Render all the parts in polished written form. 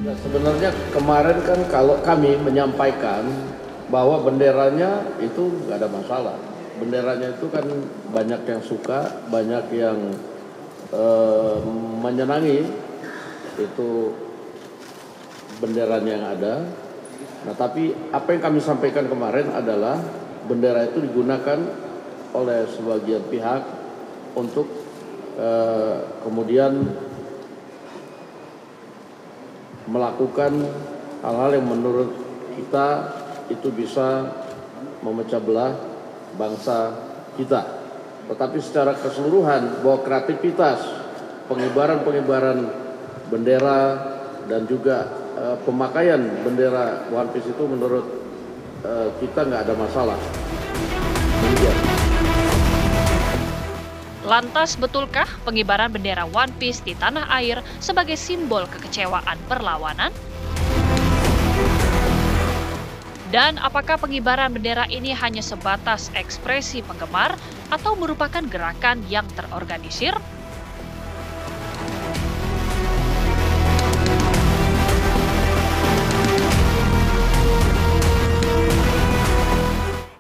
Ya, sebenarnya kemarin kan kalau kami menyampaikan bahwa benderanya itu nggak ada masalah. Benderanya itu kan banyak yang suka, banyak yang menyenangi itu benderanya yang ada. Nah, tapi apa yang kami sampaikan kemarin adalah bendera itu digunakan oleh sebagian pihak untuk kemudian melakukan hal-hal yang menurut kita itu bisa memecah belah bangsa kita. Tetapi secara keseluruhan bahwa kreativitas pengibaran bendera dan juga pemakaian bendera One Piece itu menurut kita nggak ada masalah. Demikian. Lantas betulkah pengibaran bendera One Piece di tanah air sebagai simbol kekecewaan perlawanan? Dan apakah pengibaran bendera ini hanya sebatas ekspresi penggemar atau merupakan gerakan yang terorganisir?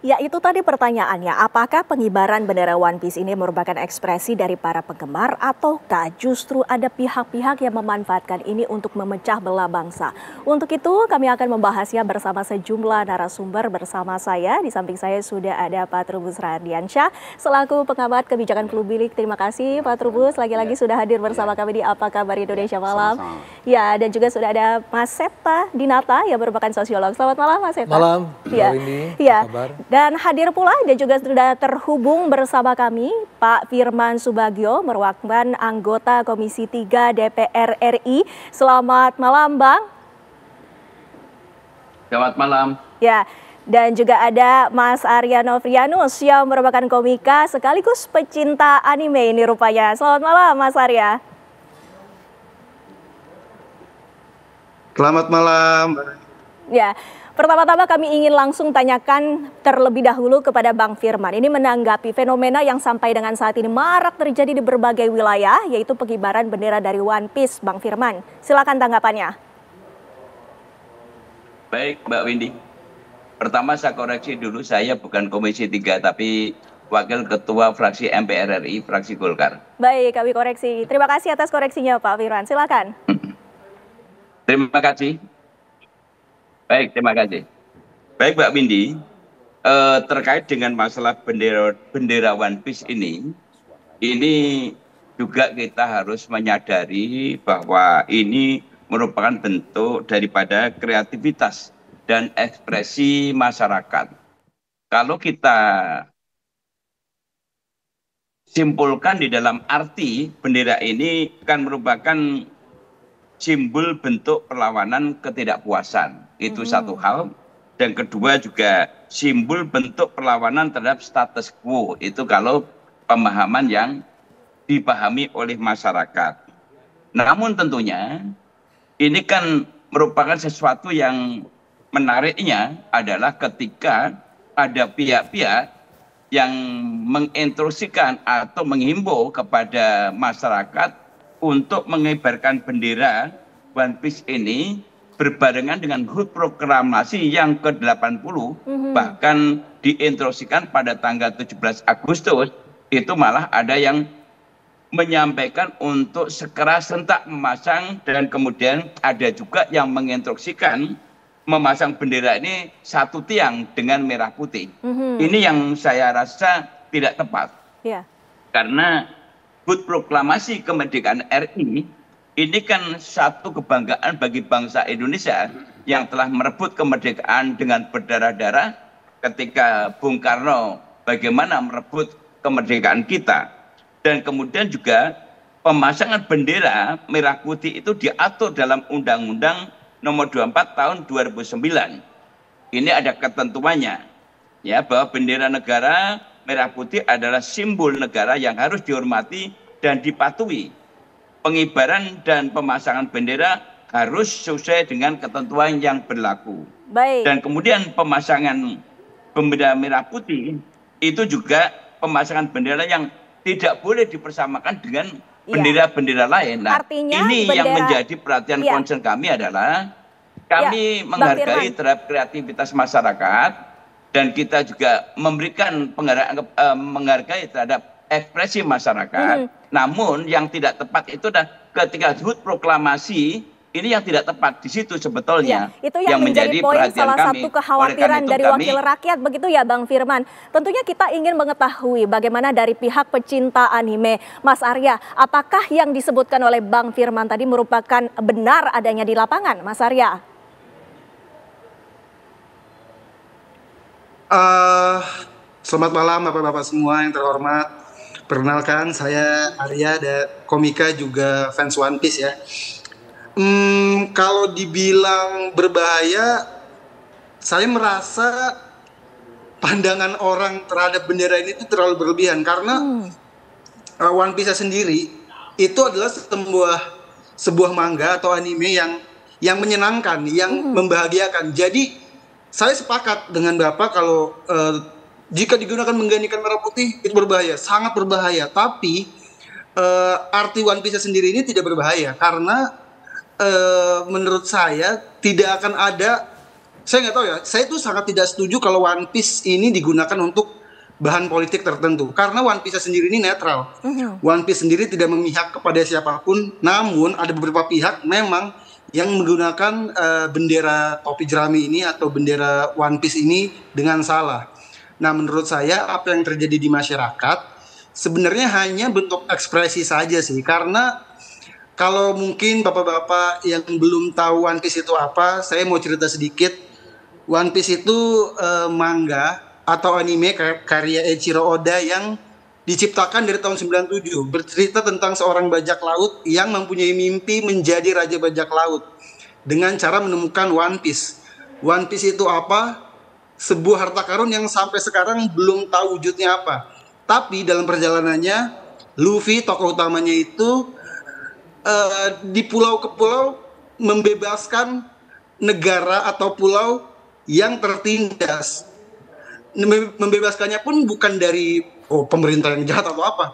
Ya, itu tadi pertanyaannya. Apakah pengibaran bendera One Piece ini merupakan ekspresi dari para penggemar ataukah justru ada pihak-pihak yang memanfaatkan ini untuk memecah belah bangsa? Untuk itu, kami akan membahasnya bersama sejumlah narasumber bersama saya. Di samping saya sudah ada Pak Trubus Radiansyah selaku pengamat kebijakan publik. Terima kasih Pak Trubus, lagi-lagi sudah hadir bersama kami di Apa Kabar Indonesia Malam. Sama-sama. Ya, dan juga sudah ada Mas Septa Dinata yang merupakan sosiolog. Selamat malam Mas Septa. Malam, ya. Apa kabar? Dan hadir pula dan juga sudah terhubung bersama kami Pak Firman Subagio, merupakan anggota Komisi 3 DPR RI. Selamat malam, Bang. Selamat malam. Ya, dan juga ada Mas Arya Novrianus yang merupakan komika sekaligus pecinta anime ini rupanya. Selamat malam, Mas Arya. Selamat malam. Ya. Pertama-tama kami ingin langsung tanyakan terlebih dahulu kepada Bang Firman. Ini menanggapi fenomena yang sampai dengan saat ini marak terjadi di berbagai wilayah, yaitu pengibaran bendera dari One Piece. Bang Firman, silakan tanggapannya. Baik, Mbak Windy. Pertama saya koreksi dulu, saya bukan Komisi 3, tapi Wakil Ketua Fraksi MPR RI, Fraksi Golkar. Baik, kami koreksi. Terima kasih atas koreksinya Pak Firman, silakan. Terima kasih. Baik, terima kasih. Baik, Mbak Windy, terkait dengan masalah bendera One Piece ini juga kita harus menyadari bahwa ini merupakan bentuk daripada kreativitas dan ekspresi masyarakat. Kalau kita simpulkan di dalam arti bendera ini kan merupakan simbol bentuk perlawanan ketidakpuasan. Itu satu hal. Dan kedua juga simbol bentuk perlawanan terhadap status quo. Itu kalau pemahaman yang dipahami oleh masyarakat. Namun tentunya ini kan merupakan sesuatu yang menariknya adalah ketika ada pihak-pihak yang menginstruksikan atau menghimbau kepada masyarakat untuk mengibarkan bendera One Piece ini berbarengan dengan HUT proklamasi yang ke-80, bahkan diinstruksikan pada tanggal 17 Agustus, itu malah ada yang menyampaikan untuk segera sentak memasang, dan kemudian ada juga yang menginstruksikan memasang bendera ini satu tiang dengan merah putih. Ini yang saya rasa tidak tepat. Karena HUT proklamasi kemerdekaan RI ini kan satu kebanggaan bagi bangsa Indonesia yang telah merebut kemerdekaan dengan berdarah-darah ketika Bung Karno bagaimana merebut kemerdekaan kita. Dan kemudian juga pemasangan bendera merah putih itu diatur dalam Undang-Undang Nomor 24 Tahun 2009. Ini ada ketentuannya, ya, bahwa bendera negara merah putih adalah simbol negara yang harus dihormati dan dipatuhi. Pengibaran dan pemasangan bendera harus sesuai dengan ketentuan yang berlaku. Baik. Dan kemudian pemasangan bendera merah putih itu juga pemasangan bendera yang tidak boleh dipersamakan dengan bendera-bendera lain. Nah, artinya ini bendera, yang menjadi perhatian concern kami adalah kami menghargai terhadap kreativitas masyarakat dan kita juga memberikan menghargai terhadap ekspresi masyarakat. Namun yang tidak tepat itu adalah ketika disebut proklamasi, ini yang tidak tepat di situ sebetulnya. Itu yang menjadi poin salah satu kekhawatiran dari wakil rakyat, begitu ya Bang Firman. Tentunya kita ingin mengetahui bagaimana dari pihak pecinta anime, Mas Arya, apakah yang disebutkan oleh Bang Firman tadi merupakan benar adanya di lapangan, Mas Arya? Selamat malam Bapak-Bapak semua yang terhormat. Perkenalkan, saya Arya, komika juga fans One Piece ya. Kalau dibilang berbahaya, saya merasa pandangan orang terhadap bendera ini itu terlalu berlebihan karena One Piece sendiri itu adalah sebuah manga atau anime yang menyenangkan, yang membahagiakan. Jadi saya sepakat dengan Bapak kalau jika digunakan menggantikan merah putih itu berbahaya, sangat berbahaya. Tapi arti One Piece sendiri ini tidak berbahaya karena menurut saya tidak akan ada, saya nggak tahu ya, saya tuh sangat tidak setuju kalau One Piece ini digunakan untuk bahan politik tertentu karena One Piece sendiri ini netral. One Piece sendiri tidak memihak kepada siapapun, namun ada beberapa pihak memang yang menggunakan bendera topi jerami ini atau bendera One Piece ini dengan salah. Nah, menurut saya apa yang terjadi di masyarakat sebenarnya hanya bentuk ekspresi saja sih, karena kalau mungkin bapak-bapak yang belum tahu One Piece itu apa, saya mau cerita sedikit. One Piece itu manga atau anime karya Eiichiro Oda yang diciptakan dari tahun 97. Bercerita tentang seorang bajak laut yang mempunyai mimpi menjadi raja bajak laut dengan cara menemukan One Piece. One Piece itu apa? Sebuah harta karun yang sampai sekarang belum tahu wujudnya apa. Tapi dalam perjalanannya, Luffy, tokoh utamanya itu di pulau ke pulau membebaskan negara atau pulau yang tertindas. Membebaskannya pun bukan dari pemerintah yang jahat atau apa.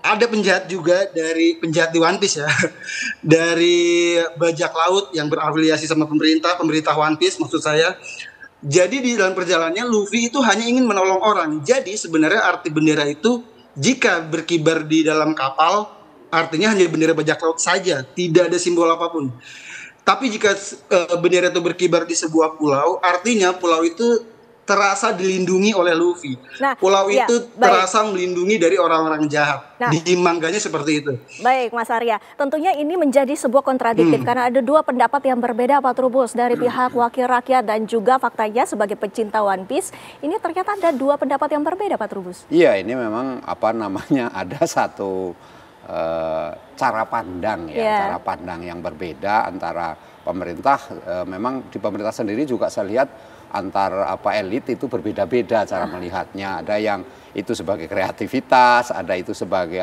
Ada penjahat juga, dari penjahat di One Piece ya. Dari bajak laut yang berafiliasi sama pemerintah One Piece maksud saya. Jadi di dalam perjalanannya Luffy itu hanya ingin menolong orang. Jadi sebenarnya arti bendera itu jika berkibar di dalam kapal artinya hanya bendera bajak laut saja, tidak ada simbol apapun. Tapi jika bendera itu berkibar di sebuah pulau, artinya pulau itu terasa dilindungi oleh Luffy. Pulau itu terasa melindungi dari orang-orang jahat. Di mangganya seperti itu. Baik, Mas Arya. Tentunya ini menjadi sebuah kontradiktif karena ada dua pendapat yang berbeda, Pak Trubus, dari pihak wakil rakyat dan juga faktanya sebagai pecinta One Piece. Ini ternyata ada dua pendapat yang berbeda, Pak Trubus. Iya, ini memang ada satu cara pandang cara pandang yang berbeda antara pemerintah. Memang di pemerintah sendiri juga saya lihat antar elit itu berbeda-beda cara melihatnya. Ada yang itu sebagai kreativitas, ada itu sebagai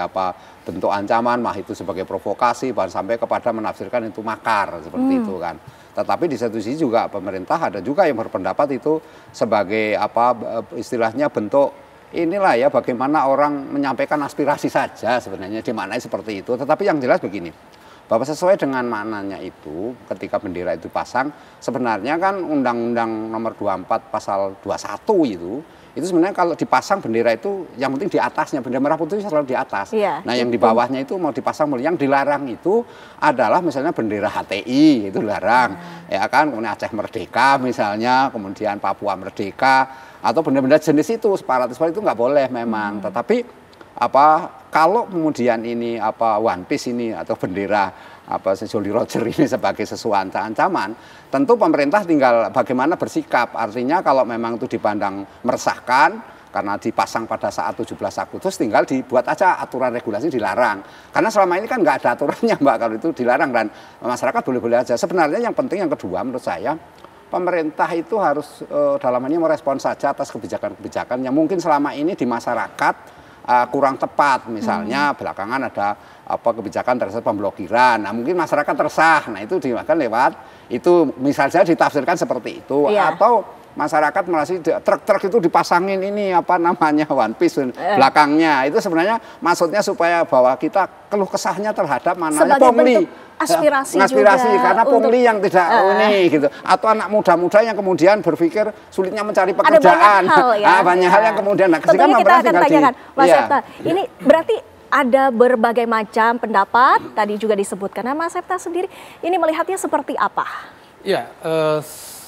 bentuk ancaman, itu sebagai provokasi, bahkan sampai kepada menafsirkan itu makar seperti itu kan. Tetapi di satu sisi juga pemerintah ada juga yang berpendapat itu sebagai istilahnya bentuk inilah ya bagaimana orang menyampaikan aspirasi saja sebenarnya dimaknai seperti itu. Tetapi yang jelas begini, bahwa sesuai dengan maknanya itu ketika bendera itu pasang, sebenarnya kan Undang-Undang Nomor 24 Pasal 21 itu sebenarnya kalau dipasang bendera itu yang penting di atasnya, bendera merah putih selalu di atas. Nah yang di bawahnya itu mau dipasang, yang dilarang itu adalah misalnya bendera HTI itu larang, ya kan, kemudian Aceh Merdeka misalnya, kemudian Papua Merdeka, atau benda-benda jenis itu separatis itu nggak boleh memang. Tetapi kalau kemudian ini One Piece ini atau bendera Jolly Roger ini sebagai sesuatu ancaman, tentu pemerintah tinggal bagaimana bersikap. Artinya kalau memang itu dipandang meresahkan karena dipasang pada saat 17 Agustus, tinggal dibuat aja aturan regulasi dilarang. Karena selama ini kan nggak ada aturannya Mbak kalau itu dilarang, dan masyarakat boleh-boleh aja. Sebenarnya yang penting yang kedua menurut saya, pemerintah itu harus dalam ini merespons saja atas kebijakan-kebijakan yang mungkin selama ini di masyarakat kurang tepat. Misalnya belakangan ada kebijakan terkait pemblokiran. Nah mungkin masyarakat resah. Nah itu dimakan lewat itu misalnya ditafsirkan seperti itu. Atau masyarakat merasa truk-truk itu dipasangin ini apa namanya One Piece belakangnya. Itu sebenarnya maksudnya supaya bahwa kita keluh kesahnya terhadap mananya pungli. Aspirasi juga karena pungli yang tidak ini gitu, atau anak muda-muda yang kemudian berpikir sulitnya mencari pekerjaan, banyak hal yang kemudian tentunya kita akan tanyakan Mas Septa, ini berarti ada berbagai macam pendapat tadi juga disebutkan. Nah, Mas Septa sendiri ini melihatnya seperti apa? Ya,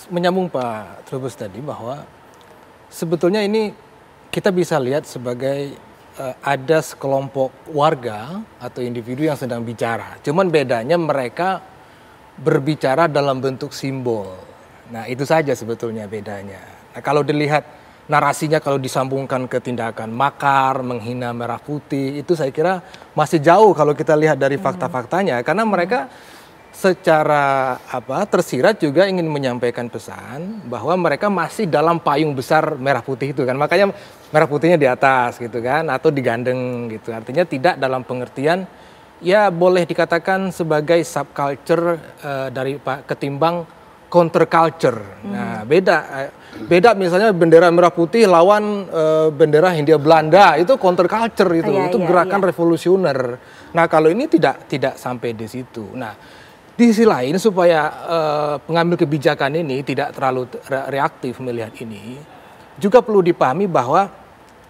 menyambung Pak Trubus tadi bahwa sebetulnya ini kita bisa lihat sebagai ada sekelompok warga atau individu yang sedang bicara. Cuman bedanya mereka berbicara dalam bentuk simbol. Nah, itu saja sebetulnya bedanya. Nah, kalau dilihat narasinya kalau disambungkan ke tindakan makar, menghina merah putih, itu saya kira masih jauh kalau kita lihat dari fakta-faktanya. Karena mereka secara tersirat juga ingin menyampaikan pesan bahwa mereka masih dalam payung besar merah putih itu kan, makanya merah putihnya di atas gitu kan, atau digandeng gitu, artinya tidak dalam pengertian ya boleh dikatakan sebagai subculture dari ketimbang counterculture. Nah, beda misalnya bendera merah putih lawan bendera Hindia Belanda, itu counterculture itu gerakan revolusioner. Nah, kalau ini tidak sampai di situ. Nah, di sisi lain supaya pengambil kebijakan ini tidak terlalu reaktif melihat ini, juga perlu dipahami bahwa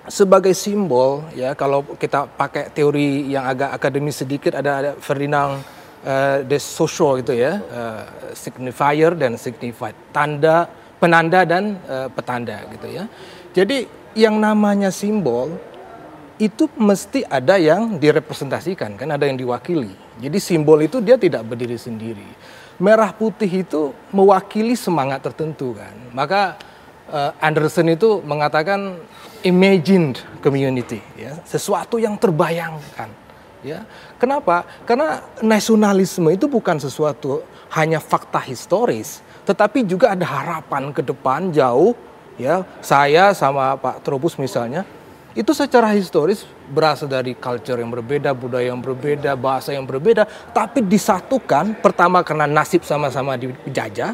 sebagai simbol ya, kalau kita pakai teori yang agak akademis sedikit, ada Ferdinand de Saussure gitu ya, signifier dan signified, penanda dan petanda gitu ya. Jadi yang namanya simbol itu mesti ada yang direpresentasikan kan, ada yang diwakili. Jadi simbol itu dia tidak berdiri sendiri. Merah putih itu mewakili semangat tertentu kan. Maka Anderson itu mengatakan imagined community ya, sesuatu yang terbayangkan ya. Kenapa? Karena nasionalisme itu bukan sesuatu hanya fakta historis, tetapi juga ada harapan ke depan jauh ya. Saya sama Pak Trubus misalnya itu secara historis berasal dari culture yang berbeda, budaya yang berbeda, bahasa yang berbeda, tapi disatukan pertama karena nasib sama-sama dijajah,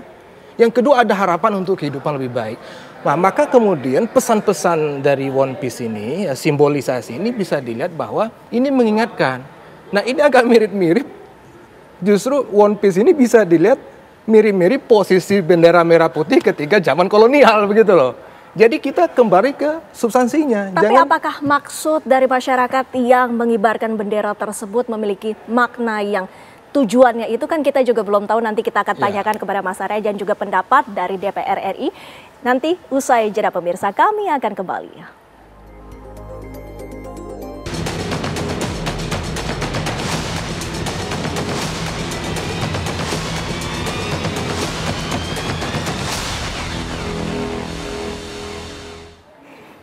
yang kedua ada harapan untuk kehidupan lebih baik. Nah, maka kemudian pesan-pesan dari One Piece ini, simbolisasi ini bisa dilihat bahwa ini mengingatkan. Nah, ini agak mirip-mirip, justru One Piece ini bisa dilihat mirip-mirip posisi bendera merah putih ketika zaman kolonial begitu loh. Jadi kita kembali ke substansinya. Tapi apakah maksud dari masyarakat yang mengibarkan bendera tersebut memiliki makna yang tujuannya itu kan kita juga belum tahu, nanti kita akan tanyakan kepada Mas Arya dan juga pendapat dari DPR RI. Nanti usai jeda pemirsa kami akan kembali.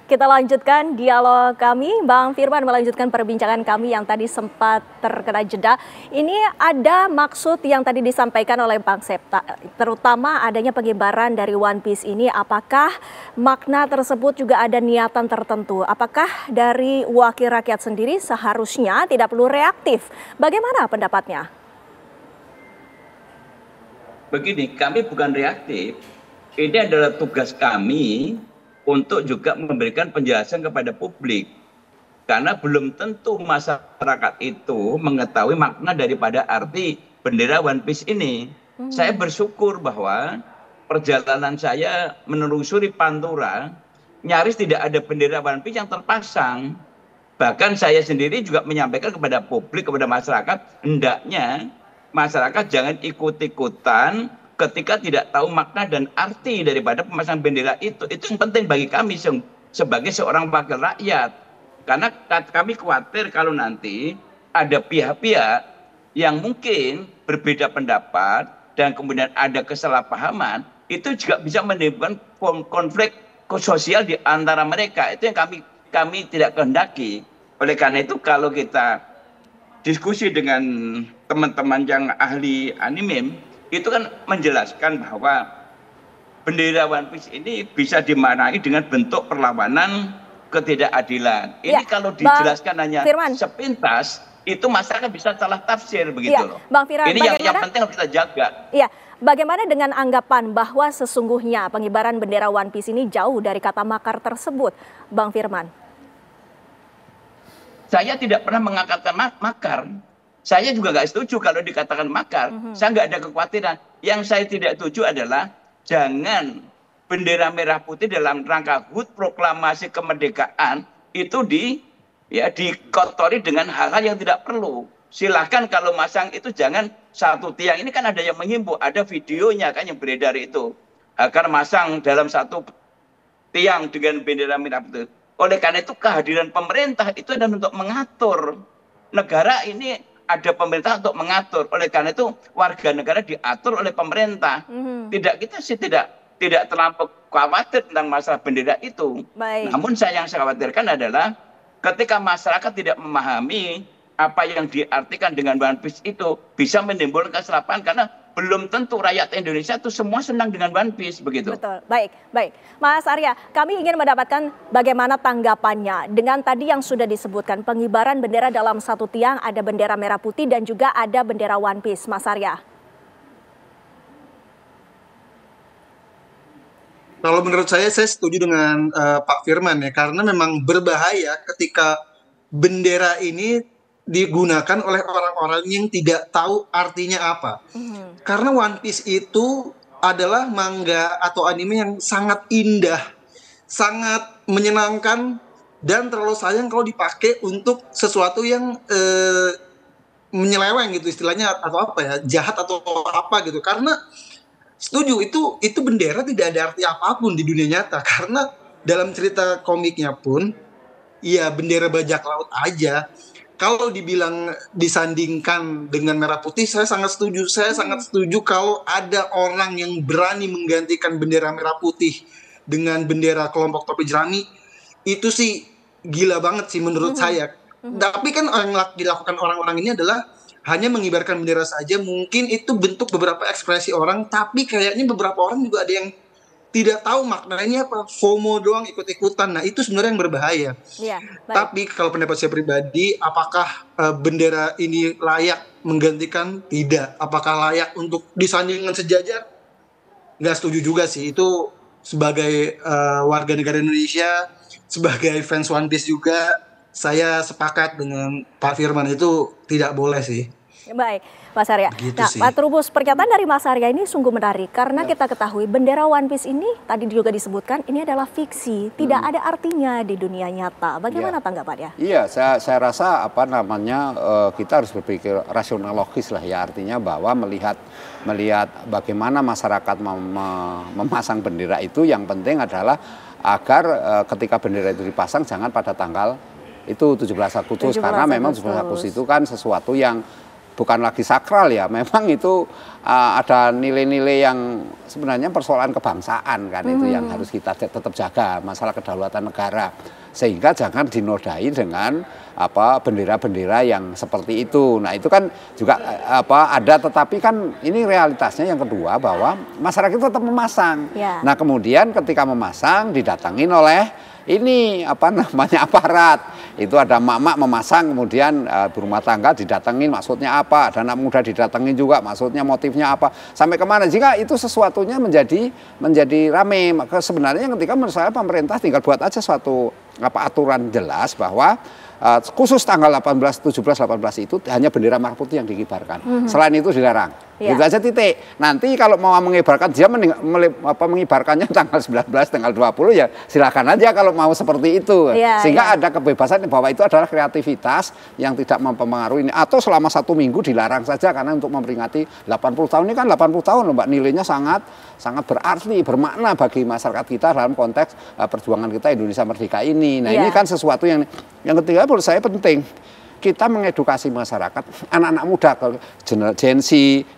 Kita lanjutkan dialog kami, Bang Firman melanjutkan perbincangan kami yang tadi sempat terkena jeda. Ini ada maksud yang tadi disampaikan oleh Bang Septa, terutama adanya pengibaran dari One Piece ini. Apakah makna tersebut juga ada niatan tertentu? Apakah dari wakil rakyat sendiri seharusnya tidak perlu reaktif? Bagaimana pendapatnya? Begini, kami bukan reaktif. Ini adalah tugas kami untuk juga memberikan penjelasan kepada publik. Karena belum tentu masyarakat itu mengetahui makna daripada arti bendera One Piece ini. Saya bersyukur bahwa perjalanan saya menelusuri Pantura, nyaris tidak ada bendera One Piece yang terpasang. Bahkan saya sendiri juga menyampaikan kepada publik, kepada masyarakat, hendaknya masyarakat jangan ikut-ikutan ketika tidak tahu makna dan arti daripada pemasangan bendera itu. Itu yang penting bagi kami sebagai seorang wakil rakyat. Karena kami khawatir kalau nanti ada pihak-pihak yang mungkin berbeda pendapat dan kemudian ada kesalahpahaman, itu juga bisa menimbulkan konflik sosial di antara mereka. Itu yang kami tidak kehendaki. Oleh karena itu kalau kita diskusi dengan teman-teman yang ahli anime, itu kan menjelaskan bahwa bendera One Piece ini bisa dimaknai dengan bentuk perlawanan ketidakadilan. Ini kalau dijelaskan hanya sepintas, itu masyarakat bisa salah tafsir begitu loh. Bang Firan, ini yang penting harus kita jaga. Iya, bagaimana dengan anggapan bahwa sesungguhnya pengibaran bendera One Piece ini jauh dari kata makar tersebut, Bang Firman? Saya tidak pernah mengatakan makar. Saya juga nggak setuju kalau dikatakan makar. Saya nggak ada kekhawatiran. Yang saya tidak setuju adalah jangan bendera merah putih dalam rangka HUT proklamasi kemerdekaan itu dikotori dengan hal-hal yang tidak perlu. Silakan kalau masang itu jangan satu tiang. Ini kan ada yang menghimbau, ada videonya kan yang beredar itu. Agar masang dalam satu tiang dengan bendera merah putih. Oleh karena itu kehadiran pemerintah itu adalah untuk mengatur. Negara ini ada pemerintah untuk mengatur. Oleh karena itu warga negara diatur oleh pemerintah. Kita sih tidak terlampau khawatir tentang masalah bendera itu. Baik. Namun yang saya khawatirkan adalah ketika masyarakat tidak memahami apa yang diartikan dengan One Piece itu bisa menimbulkan kesalahpahaman karena belum tentu rakyat Indonesia itu semua senang dengan One Piece begitu. Betul, baik. Mas Arya, kami ingin mendapatkan bagaimana tanggapannya dengan tadi yang sudah disebutkan pengibaran bendera dalam satu tiang, ada bendera merah putih dan juga ada bendera One Piece, Mas Arya. Kalau menurut saya setuju dengan Pak Firman ya, karena memang berbahaya ketika bendera ini digunakan oleh orang-orang yang tidak tahu artinya apa. Karena One Piece itu adalah manga atau anime yang sangat indah, sangat menyenangkan, dan terlalu sayang kalau dipakai untuk sesuatu yang menyeleweng gitu istilahnya, atau apa ya, jahat atau apa gitu. Karena setuju, itu bendera tidak ada arti apapun di dunia nyata, karena dalam cerita komiknya pun ya bendera bajak laut aja. Kalau dibilang disandingkan dengan merah putih, saya sangat setuju. Saya sangat setuju kalau ada orang yang berani menggantikan bendera merah putih dengan bendera kelompok topi jerami, itu sih gila banget sih menurut saya. Tapi kan yang dilakukan orang-orang ini adalah hanya mengibarkan bendera saja. Mungkin itu bentuk beberapa ekspresi orang, tapi kayaknya beberapa orang juga ada yang tidak tahu maknanya apa, FOMO doang, ikut-ikutan. Nah itu sebenarnya yang berbahaya. Ya, tapi kalau pendapat saya pribadi, apakah bendera ini layak menggantikan? Tidak. Apakah layak untuk disandingkan sejajar? Nggak setuju juga sih. Itu sebagai warga negara Indonesia, sebagai fans One Piece juga, saya sepakat dengan Pak Firman, itu tidak boleh sih. Baik, Mas Arya. Begitu nah, sih. Pak Trubus, pernyataan dari Mas Arya ini sungguh menarik karena kita ketahui bendera One Piece ini tadi juga disebutkan ini adalah fiksi, tidak ada artinya di dunia nyata. Bagaimana tanggapannya? Iya, saya rasa kita harus berpikir rasional logis lah ya, artinya bahwa melihat bagaimana masyarakat memasang bendera itu, yang penting adalah agar ketika bendera itu dipasang jangan pada tanggal itu 17 Agustus, karena memang 17 Agustus itu kan sesuatu yang bukan lagi sakral ya, memang itu ada nilai-nilai yang sebenarnya persoalan kebangsaan kan, itu yang harus kita tetap jaga, masalah kedaulatan negara, sehingga jangan dinodai dengan bendera-bendera yang seperti itu. Nah itu kan juga ada, tetapi kan ini realitasnya yang kedua bahwa masyarakat itu tetap memasang. Nah kemudian ketika memasang didatangin oleh aparat. Itu ada emak-emak memasang, kemudian berumah tangga didatengin, maksudnya apa? Ada anak muda didatengin juga, maksudnya motifnya apa? Sampai kemana? Jika itu sesuatunya menjadi rame, maka sebenarnya ketika menurut saya pemerintah tinggal buat aja suatu aturan jelas bahwa khusus tanggal 18, 17, 18 itu hanya bendera merah putih yang dikibarkan. Selain itu dilarang. Gitu aja, titik. Nanti kalau mau mengibarkan, dia mengibarkannya tanggal 19, tanggal 20 ya silakan aja kalau mau seperti itu. Sehingga ada kebebasan bahwa itu adalah kreativitas yang tidak mempengaruhi ini. Atau selama 1 minggu dilarang saja karena untuk memperingati 80 tahun. Ini kan 80 tahun loh Mbak, nilainya sangat berarti, bermakna bagi masyarakat kita dalam konteks perjuangan kita Indonesia Merdeka ini. Nah ini kan sesuatu yang ketiga menurut saya penting. Kita mengedukasi masyarakat, anak-anak muda, Gen Z,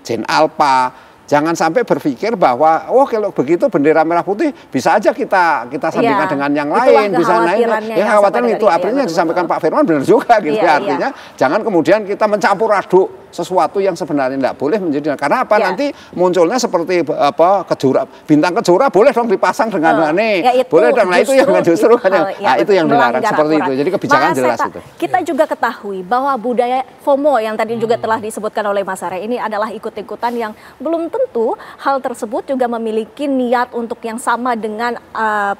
Gen Alpha, jangan sampai berpikir bahwa kalau begitu bendera merah putih bisa aja kita sandingkan dengan yang lain, bisa naik. Khawatiran itu, artinya disampaikan Pak Firman benar juga gitu. Artinya jangan kemudian kita mencampur aduk sesuatu yang sebenarnya tidak boleh menjadi, karena apa, Ya. nanti munculnya seperti apa, kejora, bintang kejora boleh dong dipasang dengan aneh, ya itu boleh dong, nah itu yang justru kan itu yang dilarang melanggar seperti aturan. itu. Jadi kebijakan Mas jelas Seta, itu. kita juga ketahui bahwa budaya FOMO yang tadi juga telah disebutkan oleh Mas Arya ini adalah ikut-ikutan yang belum tentu hal tersebut juga memiliki niat untuk yang sama dengan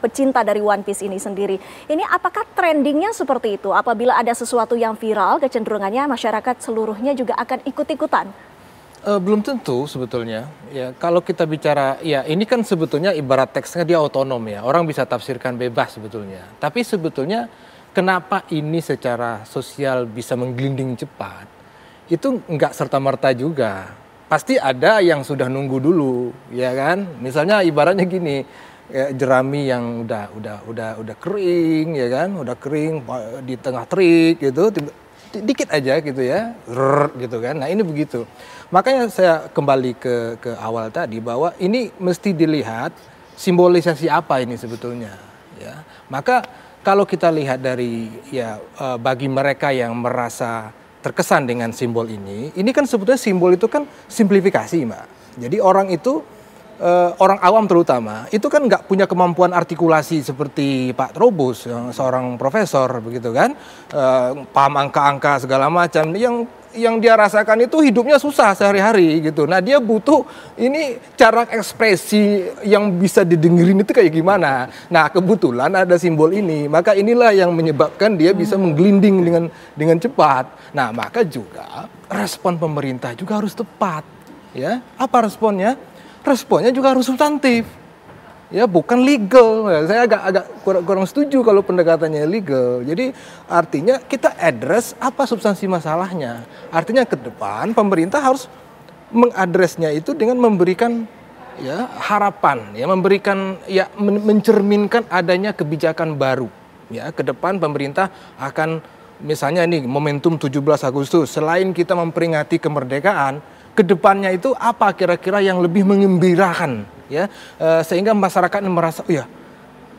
pecinta dari One Piece ini sendiri. Ini apakah trendingnya seperti itu? Apabila ada sesuatu yang viral, kecenderungannya masyarakat seluruhnya juga akan ikut-ikutan? Belum tentu sebetulnya. Ya, kalau kita bicara, ya ini kan sebetulnya ibarat teksnya dia otonom ya. Orang bisa tafsirkan bebas sebetulnya. Tapi sebetulnya kenapa ini secara sosial bisa menggelinding cepat? Itu nggak serta-merta juga. Pasti ada yang sudah nunggu dulu, ya kan? Misalnya ibaratnya gini, ya, jerami yang udah kering, ya kan? Udah kering di tengah terik gitu. Dikit aja gitu ya, gitu kan. Nah ini begitu. Makanya saya kembali ke awal tadi bahwa ini mesti dilihat simbolisasi apa ini sebetulnya. Ya, maka kalau kita lihat dari bagi mereka yang merasa terkesan dengan simbol ini kan sebetulnya simbol itu kan simplifikasi, Mbak. Jadi orang itu orang awam terutama itu kan nggak punya kemampuan artikulasi seperti Pak Trubus yang seorang profesor begitu kan, paham angka-angka segala macam, yang dia rasakan itu hidupnya susah sehari-hari gitu. Nah dia butuh ini cara ekspresi yang bisa didengerin itu kayak gimana. Nah kebetulan ada simbol ini, maka inilah yang menyebabkan dia bisa menggelinding dengan cepat. Nah maka juga respon pemerintah juga harus tepat. Ya, apa responnya? Responnya juga harus substantif, ya bukan legal. Saya agak kurang setuju kalau pendekatannya legal. Jadi artinya kita address apa substansi masalahnya. Artinya ke depan pemerintah harus mengadresnya itu dengan memberikan harapan, memberikan mencerminkan adanya kebijakan baru. Ya ke depan pemerintah akan misalnya ini momentum 17 Agustus, selain kita memperingati kemerdekaan, kedepannya itu apa kira-kira yang lebih mengembirakan, ya sehingga masyarakat merasa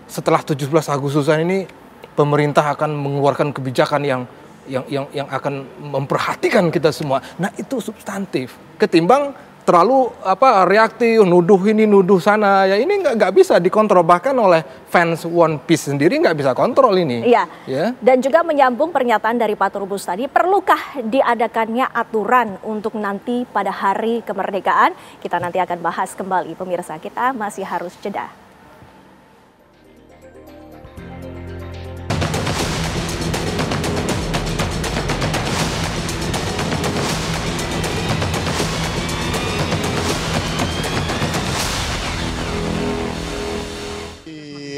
setelah 17 Agustusan ini pemerintah akan mengeluarkan kebijakan yang akan memperhatikan kita semua. Nah itu substantif ketimbang terlalu reaktif, nuduh ini nuduh sana. Ya ini nggak bisa dikontrol, bahkan oleh fans One Piece sendiri nggak bisa kontrol ini. Iya. Ya. Dan juga menyambung pernyataan dari Pak Trubus tadi, perlukah diadakannya aturan untuk nanti pada hari kemerdekaan? Kita nanti akan bahas kembali, pemirsa, kita masih harus jeda.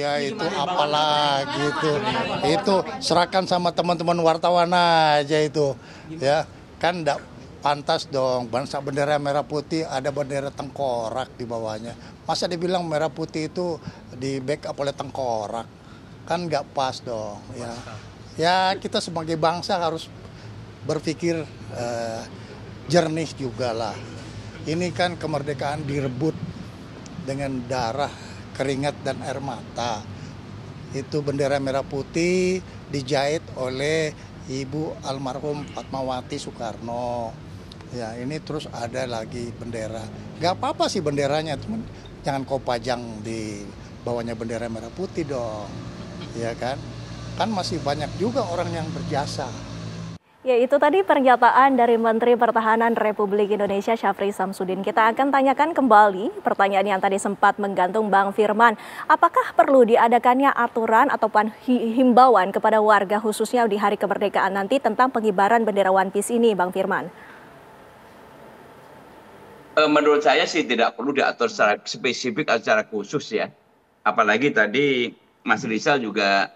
Ya itu apalagi itu serahkan sama teman-teman wartawan aja itu, ya kan enggak pantas dong bangsa bendera merah putih ada bendera tengkorak di bawahnya, masa dibilang merah putih itu di backup oleh tengkorak, kan nggak pas dong ya kita sebagai bangsa harus berpikir jernih juga lah, ini kan kemerdekaan direbut dengan darah, keringat dan air mata. Itu bendera merah putih dijahit oleh Ibu almarhum Fatmawati Soekarno. Ya ini terus ada lagi bendera. Gak apa-apa sih benderanya, cuman jangan kau pajang di bawahnya bendera merah putih dong. Ya kan? Kan masih banyak juga orang yang berjasa. Ya itu tadi pernyataan dari Menteri Pertahanan Republik Indonesia Syafri Samsudin. Kita akan tanyakan kembali pertanyaan yang tadi sempat menggantung Bang Firman. Apakah perlu diadakannya aturan ataupun himbauan kepada warga khususnya di hari kemerdekaan nanti tentang pengibaran bendera One Piece ini, Bang Firman? Menurut saya sih tidak perlu diatur secara spesifik atau secara khusus ya. Apalagi tadi Mas Rizal juga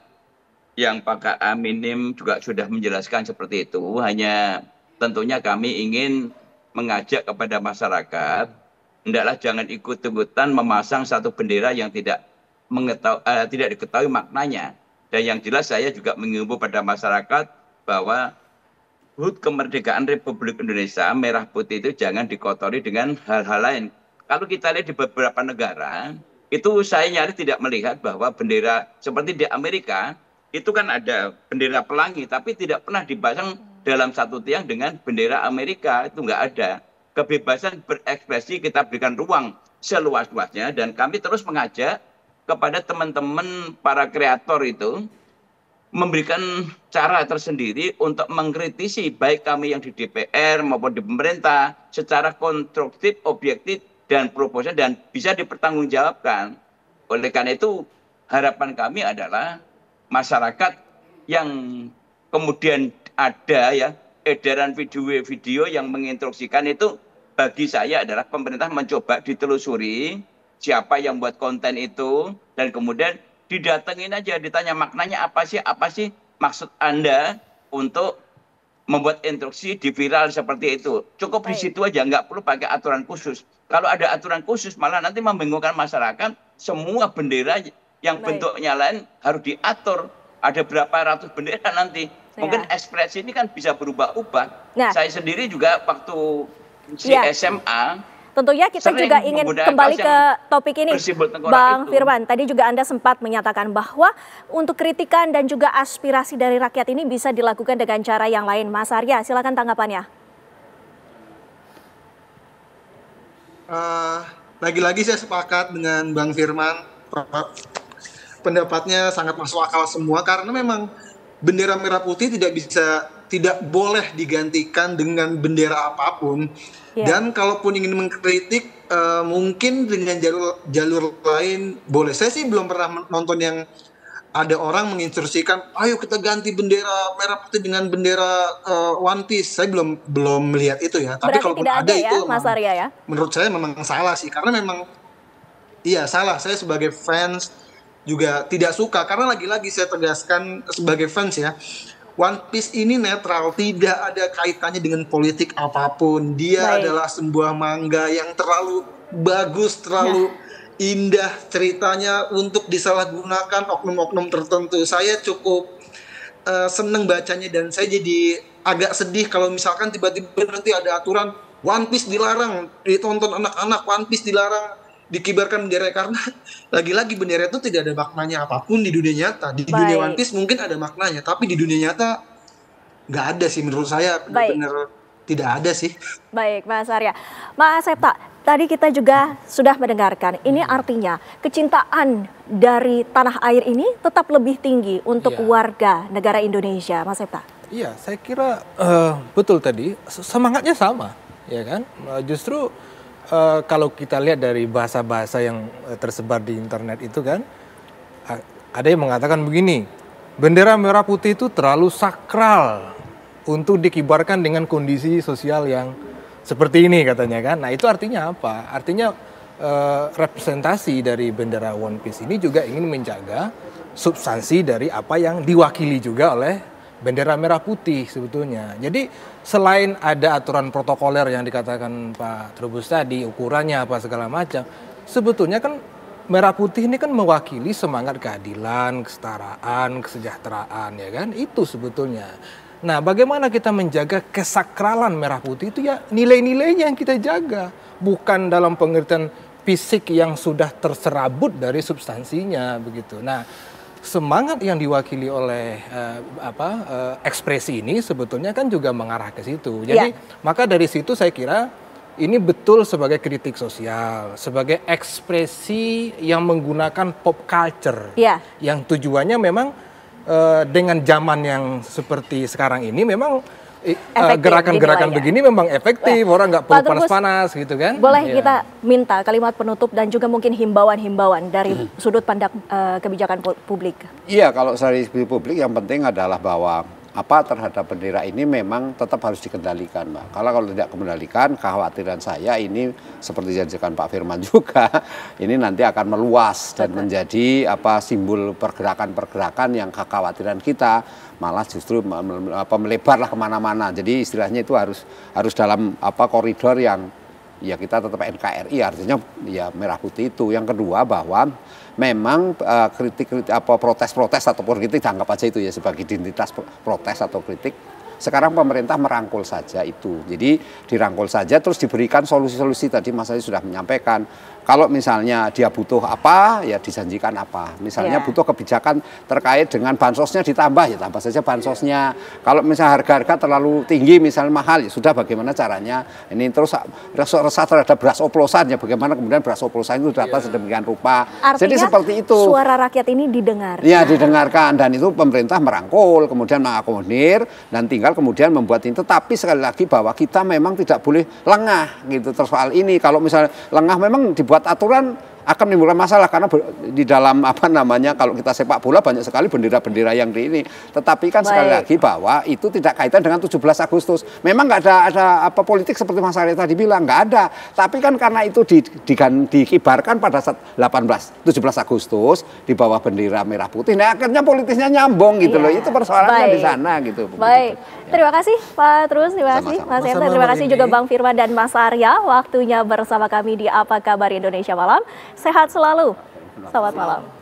yang Pak Minim juga sudah menjelaskan seperti itu. Hanya tentunya kami ingin mengajak kepada masyarakat, hendaklah jangan ikut-ikutan memasang satu bendera yang tidak diketahui maknanya. Dan yang jelas saya juga mengimbau pada masyarakat bahwa HUT kemerdekaan Republik Indonesia merah putih itu jangan dikotori dengan hal-hal lain. Kalau kita lihat di beberapa negara, itu saya nyaris tidak melihat bahwa bendera seperti di Amerika, itu kan ada bendera pelangi, tapi tidak pernah dipasang dalam satu tiang dengan bendera Amerika, itu nggak ada. Kebebasan berekspresi kita berikan ruang seluas-luasnya, dan kami terus mengajak kepada teman-teman para kreator itu memberikan cara tersendiri untuk mengkritisi baik kami yang di DPR maupun di pemerintah secara konstruktif, objektif, dan proposal, dan bisa dipertanggungjawabkan. Oleh karena itu harapan kami adalah masyarakat yang kemudian ada ya edaran video-video yang menginstruksikan itu, bagi saya adalah pemerintah mencoba ditelusuri siapa yang buat konten itu, dan kemudian didatengin aja, ditanya maknanya apa sih maksud Anda untuk membuat instruksi di viral seperti itu. Cukup di situ aja, nggak perlu pakai aturan khusus. Kalau ada aturan khusus malah nanti membingungkan masyarakat, semua bendera yang bentuknya lain harus diatur. Ada berapa ratus bendera nanti. Mungkin ekspresi ini kan bisa berubah-ubah. Saya sendiri juga waktu SMA, tentunya kita juga ingin kembali ke topik ini, Bang Firman. Tadi juga Anda sempat menyatakan bahwa untuk kritikan dan juga aspirasi dari rakyat ini bisa dilakukan dengan cara yang lain. Mas Arya, silakan tanggapannya. Lagi-lagi saya sepakat dengan Bang Firman. Pendapatnya sangat masuk akal semua, karena memang bendera merah putih tidak boleh digantikan dengan bendera apapun. Dan kalaupun ingin mengkritik mungkin dengan jalur lain boleh. Saya sih belum pernah nonton yang ada orang menginstruksikan ayo kita ganti bendera merah putih dengan bendera One Piece. Saya belum melihat itu ya. Tapi kalaupun ada itu ya, Mas Arya, ya? Menurut saya memang salah sih, karena memang salah. Saya sebagai fans juga tidak suka, karena lagi-lagi saya tegaskan sebagai fans ya, One Piece ini netral, tidak ada kaitannya dengan politik apapun. Dia adalah sebuah manga yang terlalu bagus, terlalu indah ceritanya untuk disalahgunakan oknum-oknum tertentu. Saya cukup seneng bacanya, dan saya jadi agak sedih kalau misalkan tiba-tiba nanti ada aturan One Piece dilarang ditonton anak-anak, One Piece dilarang dikibarkan bendera, karena lagi-lagi bendera itu tidak ada maknanya apapun di dunia nyata. Di dunia One Piece mungkin ada maknanya, tapi di dunia nyata nggak ada sih menurut saya, benar-benar tidak ada sih. Baik, Mas Arya. Mas Septa, tadi kita juga sudah mendengarkan, ini artinya kecintaan dari tanah air ini tetap lebih tinggi untuk warga negara Indonesia, Mas Septa. Iya, saya kira betul tadi, semangatnya sama, ya kan? Justru kalau kita lihat dari bahasa-bahasa yang tersebar di internet itu kan, ada yang mengatakan begini, bendera merah putih itu terlalu sakral untuk dikibarkan dengan kondisi sosial yang seperti ini katanya kan. Nah itu artinya apa? Artinya representasi dari bendera One Piece ini juga ingin menjaga substansi dari apa yang diwakili juga oleh bendera merah putih sebetulnya. Jadi selain ada aturan protokoler yang dikatakan Pak Trubus tadi, ukurannya apa segala macam, sebetulnya kan merah putih ini kan mewakili semangat keadilan, kesetaraan, kesejahteraan, ya kan? Itu sebetulnya. Nah, bagaimana kita menjaga kesakralan merah putih itu, ya nilai-nilainya yang kita jaga, bukan dalam pengertian fisik yang sudah terserabut dari substansinya begitu. Nah, semangat yang diwakili oleh ekspresi ini sebetulnya kan juga mengarah ke situ. Jadi maka dari situ saya kira ini betul sebagai kritik sosial, sebagai ekspresi yang menggunakan pop culture, yang tujuannya memang dengan zaman yang seperti sekarang ini memang gerakan-gerakan begini memang efektif, orang nggak perlu panas-panas gitu kan. Boleh kita minta kalimat penutup dan juga mungkin himbauan-himbauan dari sudut pandang kebijakan publik. Iya, kalau dari segi publik yang penting adalah bahwa terhadap bendera ini memang tetap harus dikendalikan, Mbak. Kalau tidak dikendalikan, kekhawatiran saya ini seperti dijanjikan Pak Firman juga, ini nanti akan meluas dan menjadi simbol pergerakan-pergerakan yang kekhawatiran kita malah justru melebarlah kemana-mana. Jadi istilahnya itu harus dalam koridor yang ya kita tetap NKRI, artinya ya merah putih itu. Yang kedua bahwa memang kritik protes-protes ataupun kritik, anggap aja itu ya sebagai identitas protes atau kritik, Sekarang pemerintah merangkul saja itu. Jadi dirangkul saja terus diberikan solusi-solusi. Tadi Mas Adi sudah menyampaikan. Kalau misalnya dia butuh apa, ya dijanjikan apa. Misalnya butuh kebijakan terkait dengan bansosnya ditambah, ya tambah saja bansosnya. Kalau misalnya harga-harga terlalu tinggi, misalnya mahal, ya sudah bagaimana caranya. Ini terus resah terhadap beras oplosan, ya bagaimana kemudian beras oplosan itu dapat sedemikian rupa. Artinya, jadi seperti itu. Suara rakyat ini didengar. Ya, didengarkan, dan itu pemerintah merangkul, kemudian mengakomodir, dan tinggal kemudian membuat ini. Tetapi sekali lagi bahwa kita memang tidak boleh lengah gitu soal ini. Kalau misalnya lengah memang dibuat aturan akan menimbulkan masalah, karena di dalam apa namanya, kalau kita sepak bola banyak sekali bendera-bendera yang di ini. Tetapi kan sekali lagi bahwa itu tidak kaitan dengan 17 Agustus. Memang nggak ada apa politik seperti Mas Arya tadi bilang, nggak ada. Tapi kan karena itu dikibarkan pada saat 17 Agustus di bawah bendera merah putih. Nah akhirnya politisnya nyambung gitu loh. Itu persoalannya di sana gitu. Baik. Terima kasih Pak Trubus, terima kasih Mas Hendra, terima kasih juga Bang Firman dan Mas Arya. Waktunya bersama kami di Apa Kabar Indonesia Malam. Sehat selalu. Selamat malam.